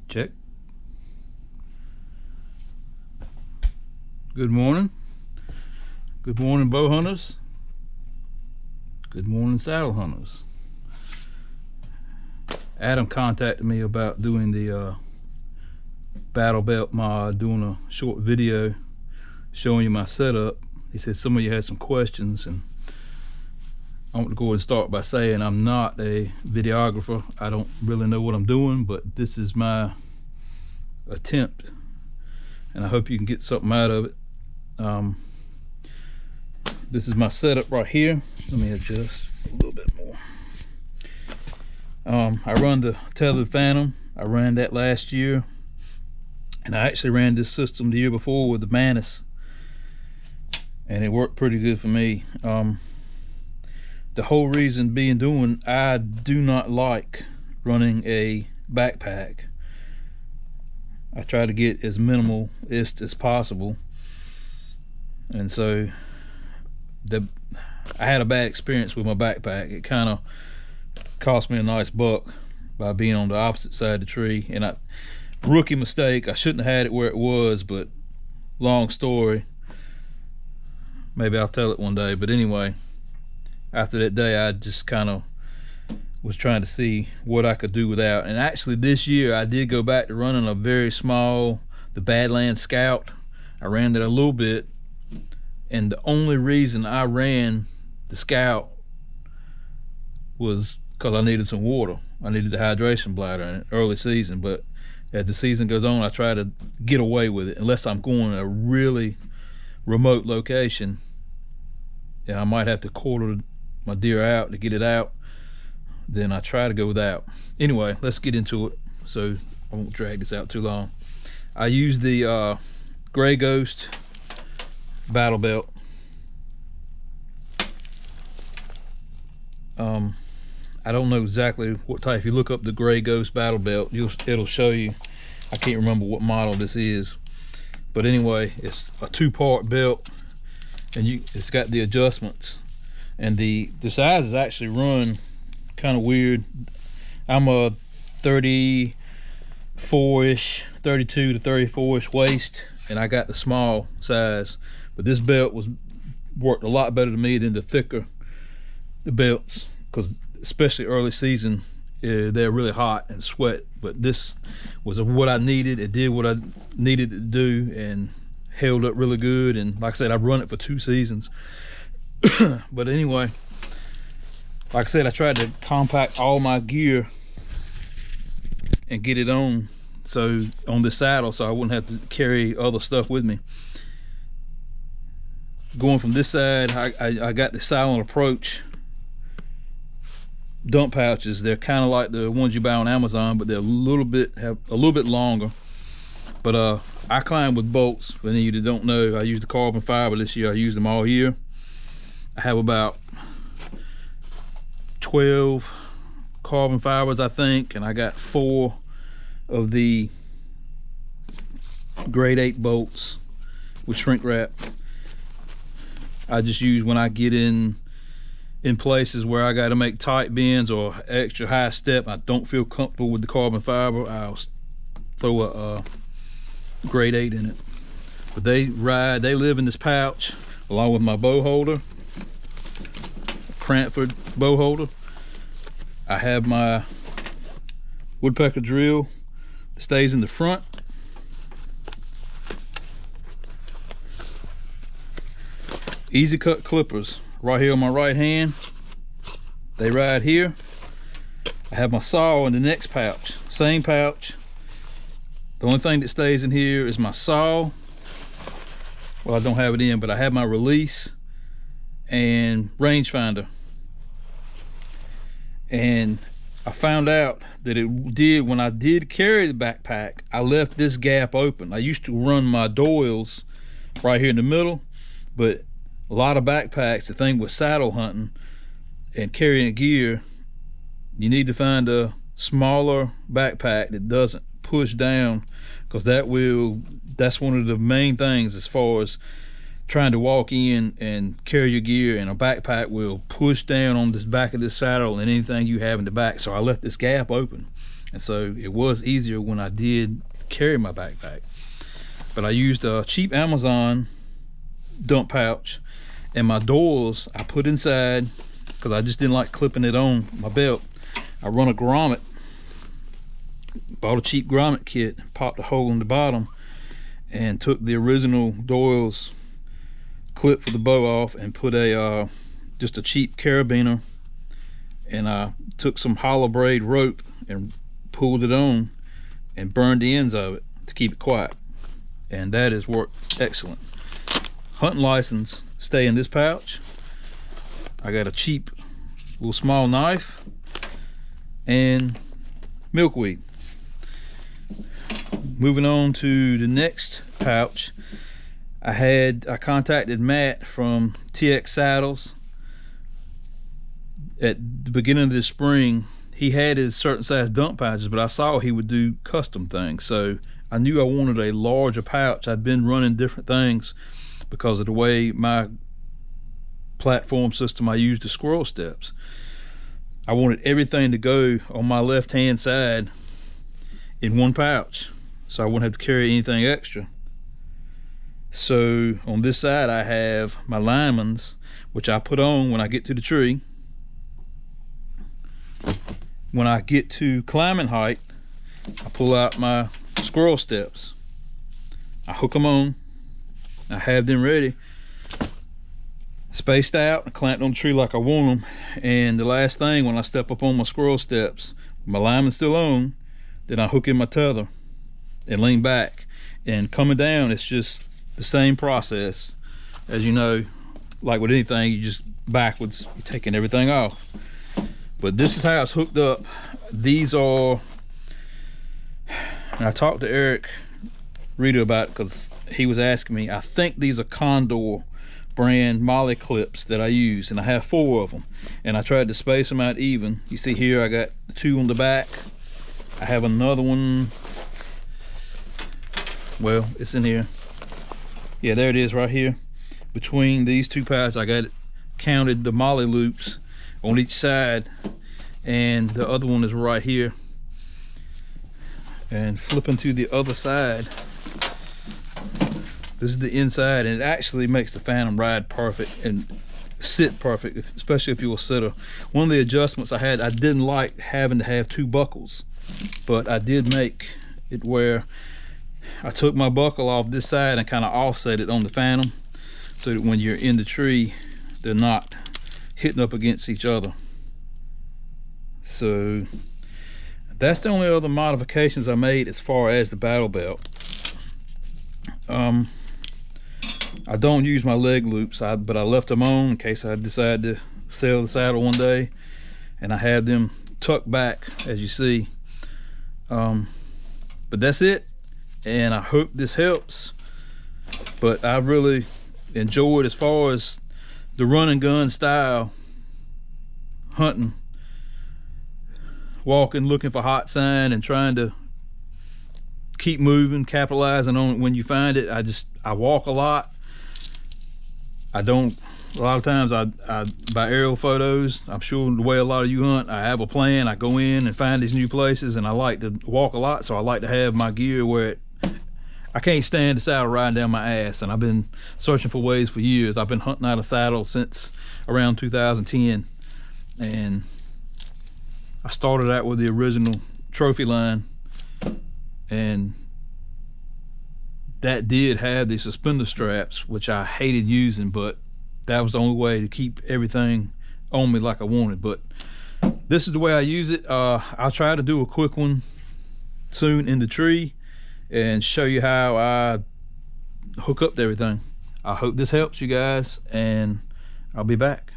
Check. Good morning. Good morning, bow hunters. Good morning, saddle hunters. Adam contacted me about doing the Battlebelt mod, doing a short video showing you my setup. He said some of you had some questions, and I want to go ahead and start by saying I'm not a videographer. I don't really know what I'm doing, but this is my attempt, and I hope you can get something out of it. This is my setup right here. Let me adjust a little bit more. I run the Tethrd Phantom. I ran that last year, and I actually ran this system the year before with the Manus, and it worked pretty good for me. The whole reason being I do not like running a backpack. I try to get as minimalist as possible, and so I had a bad experience with my backpack. It kind of cost me a nice buck by being on the opposite side of the tree, and rookie mistake. I shouldn't have had it where it was, but long story. Maybe I'll tell it one day. But anyway, after that day, I just kind of was trying to see what I could do without. And actually this year I did go back to running a very small, the Badlands Scout. I ran that a little bit, and the only reason I ran the Scout was because I needed some water. I needed the hydration bladder in it early season, but as the season goes on, I try to get away with it unless I'm going to a really remote location, and I might have to quarter my deer out to get it out. Then I try to go without. Anyway, let's get into it so I won't drag this out too long. I use the Gray Ghost Battlebelt. I don't know exactly what type. If you look up the Gray Ghost Battlebelt, it'll show you. I can't remember what model this is, but anyway, it's a two-part belt, and it's got the adjustments, and the sizes actually run kind of weird. I'm a 34-ish, 32 to 34-ish waist, and I got the small size, but this belt worked a lot better to me than the belts, because especially early season, they're really hot and sweat, but this was what I needed. It did what I needed to do and held up really good. And like I said, I've run it for 2 seasons. But anyway, like I said, I tried to compact all my gear and get it on the saddle, so I wouldn't have to carry other stuff with me. Going from this side, I got the Silent Approach dump pouches. They're kind of like the ones you buy on Amazon, but they're a little bit longer. But I climb with bolts. For any of you that don't know, I use the carbon fiber this year. I used them all year. I have about 12 carbon fibers, I think, and I got 4 of the grade 8 bolts with shrink wrap. I just use when I get in places where I got to make tight bends or extra high step. I don't feel comfortable with the carbon fiber, I'll throw a grade 8 in it. But they live in this pouch along with my bow holder, Tethrd bow holder. I have my woodpecker drill that stays in the front. Easy cut clippers right here on my right hand. They ride here. I have my saw in the next pouch, same pouch. The only thing that stays in here is my saw. Well, I don't have it in, but I have my release and rangefinder. And I found out that when I did carry the backpack, I left this gap open. I used to run my doils right here in the middle, but a lot of backpacks, the thing with saddle hunting and carrying gear, you need to find a smaller backpack that doesn't push down, because that's one of the main things as far as trying to walk in and carry your gear, and a backpack will push down on this back of this saddle and anything you have in the back. So I left this gap open, and so it was easier when I did carry my backpack. But I used a cheap Amazon dump pouch, and my doors I put inside because I just didn't like clipping it on my belt. I run a grommet, bought a cheap grommet kit, popped a hole in the bottom, and took the original Doyle's clip for the bow off and put a just a cheap carabiner, and I took some hollow braid rope and pulled it on and burned the ends of it to keep it quiet, and that has worked excellent. Hunting license stay in this pouch. I got a cheap little small knife and milkweed. Moving on to the next pouch, I contacted Matt from TX Saddles at the beginning of this spring. He had his certain size dump pouches, but I saw he would do custom things, so I knew I wanted a larger pouch. I'd been running different things because of the way my platform system I used, the squirrel steps. I wanted everything to go on my left hand side in one pouch, so I wouldn't have to carry anything extra. So on this side I have my lineman's, which I put on when I get to the tree. When I get to climbing height, I pull out my squirrel steps, I hook them on, I have them ready, spaced out, and clamped on the tree like I want them. And the last thing, when I step up on my squirrel steps, my lineman's still on, then I hook in my tether and lean back. And coming down, it's just the same process. As you know, like with anything, you just backwards, you're taking everything off. But this is how it's hooked up. These are, and I talked to Eric Rita about it because he was asking me, I think these are Condor brand molly clips that I use, and I have 4 of them, and I tried to space them out even. You see here I got 2 on the back. I have another one, well, it's in here. Yeah, there it is right here. Between these 2 pouches, I got it counted the molly loops on each side, and the other one is right here. And flipping to the other side, this is the inside, and it actually makes the Phantom ride perfect and sit perfect, especially if you're a sitter. One of the adjustments I had, I didn't like having to have 2 buckles, but I did make it where I took my buckle off this side and kind of offset it on the Phantom, so that when you're in the tree, they're not hitting up against each other. So that's the only other modifications I made as far as the Battlebelt. I don't use my leg loops, but I left them on in case I decide to sell the saddle one day, and I have them tucked back, as you see. But that's it, and I hope this helps. But I really enjoyed, as far as the run and gun style hunting, walking, looking for hot sign and trying to keep moving, capitalizing on it when you find it. I walk a lot. A lot of times I by aerial photos, I'm sure the way a lot of you hunt, I have a plan. I go in and find these new places, and I like to walk a lot, so I like to have my gear where I can't stand the saddle riding down my ass, and I've been searching for ways for years. I've been hunting out of saddle since around 2010, and I started out with the original trophy line, and that did have the suspender straps, which I hated using, but that was the only way to keep everything on me like I wanted. But this is the way I use it. I'll try to do a quick one soon in the tree and show you how I hook up to everything. I hope this helps you guys, and I'll be back.